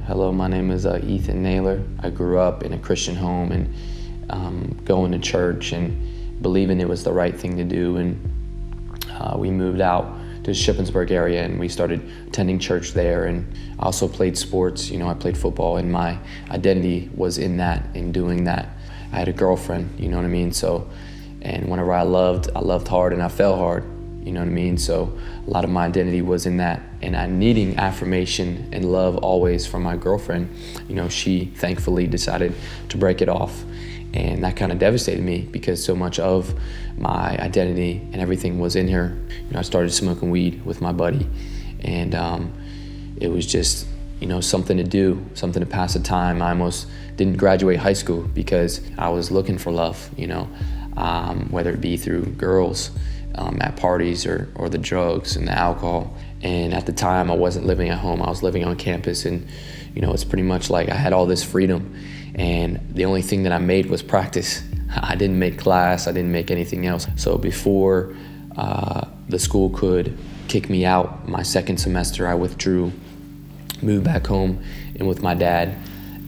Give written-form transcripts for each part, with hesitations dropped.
Hello, my name is Ethan Naylor. I grew up in a Christian home and going to church and believing it was the right thing to do. And we moved out to the Shippensburg area and we started attending church there. And I also played sports. I played football, and my identity was in that, in doing that. I had a girlfriend, you know what I mean? So, and whenever I loved hard and I fell hard, you know what I mean? So a lot of my identity was in that, and I needing affirmation and love always from my girlfriend. She thankfully decided to break it off, and that kind of devastated me because so much of my identity and everything was in her. I started smoking weed with my buddy, and it was just, something to do, something to pass the time. I almost didn't graduate high school because I was looking for love, whether it be through girls, at parties or the drugs and the alcohol. And at the time I wasn't living at home, I was living on campus, and it's pretty much like I had all this freedom, and the only thing that I made was practice. I didn't make class, I didn't make anything else. So before the school could kick me out, my second semester I withdrew, moved back home and with my dad,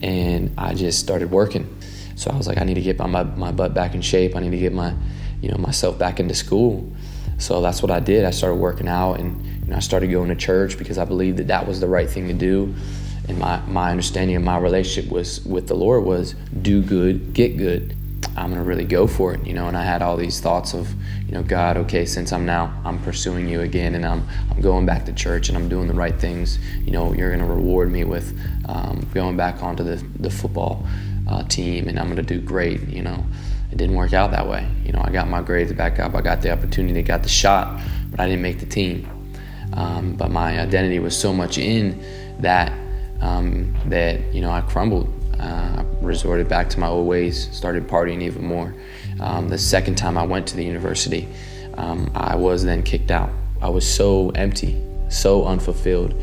and I just started working. So I was like, I need to get my butt back in shape, I need to get myself back into school. So that's what I did. I started working out, and I started going to church because I believed that was the right thing to do. And my understanding of my relationship with the Lord was do good, get good. I'm gonna really go for it, and I had all these thoughts of, God, okay, since I'm pursuing you again, and I'm going back to church and I'm doing the right things, you're gonna reward me with going back onto the football team, and I'm gonna do great. It didn't work out that way. I got my grades back up, I got the opportunity, got the shot, but I didn't make the team. But my identity was so much in that I crumbled. I resorted back to my old ways, started partying even more. The second time I went to the university, I was then kicked out. I was so empty, so unfulfilled,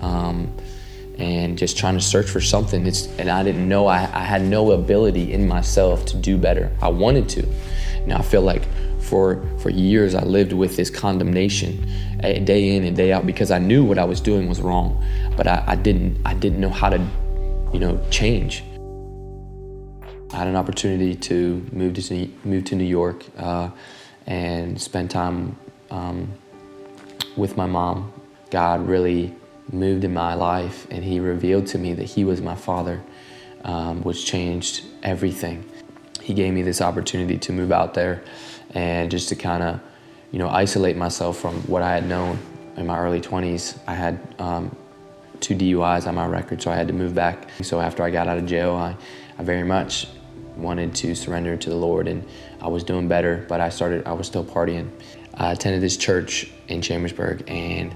and just trying to search for something. And I didn't know, I had no ability in myself to do better. I wanted to. Now I feel like for years I lived with this condemnation day in and day out because I knew what I was doing was wrong, but I didn't know how to change. I had an opportunity to move to New York and spend time with my mom. God really moved in my life, and he revealed to me that he was my father, which changed everything. He gave me this opportunity to move out there and just to kind of, isolate myself from what I had known in my early 20s. I had 2 DUIs on my record, so I had to move back. So after I got out of jail, I very much wanted to surrender to the Lord, and I was doing better, but I was still partying. I attended this church in Chambersburg, and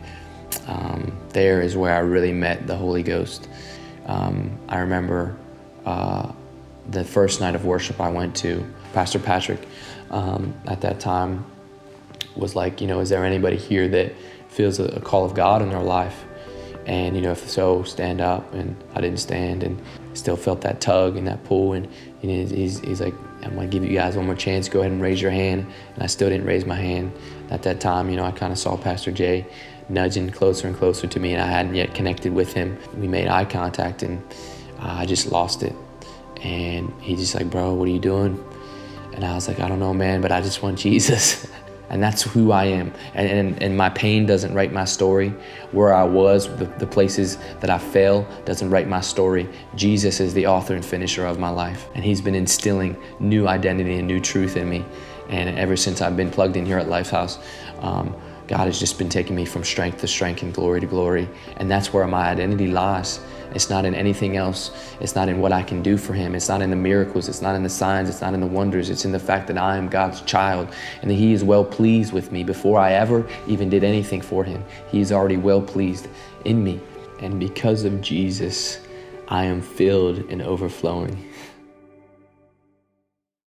there is where I really met the Holy Ghost. I remember the first night of worship I went to, Pastor Patrick at that time was like, is there anybody here that feels a call of God in their life? And if so, stand up. And I didn't stand, and still felt that tug and that pull. And he's like, I'm gonna give you guys one more chance. Go ahead and raise your hand. And I still didn't raise my hand. At that time, I kind of saw Pastor Jay nudging closer and closer to me, and I hadn't yet connected with him. We made eye contact, and I just lost it. And he's just like, bro, what are you doing? And I was like, I don't know, man, but I just want Jesus. And that's who I am. And my pain doesn't write my story. Where I was, the places that I fail doesn't write my story. Jesus is the author and finisher of my life. And he's been instilling new identity and new truth in me. And ever since I've been plugged in here at Lifehouse, God has just been taking me from strength to strength and glory to glory. And that's where my identity lies. It's not in anything else. It's not in what I can do for him. It's not in the miracles. It's not in the signs. It's not in the wonders. It's in the fact that I am God's child, and that he is well pleased with me before I ever even did anything for him. He is already well pleased in me. And because of Jesus, I am filled and overflowing.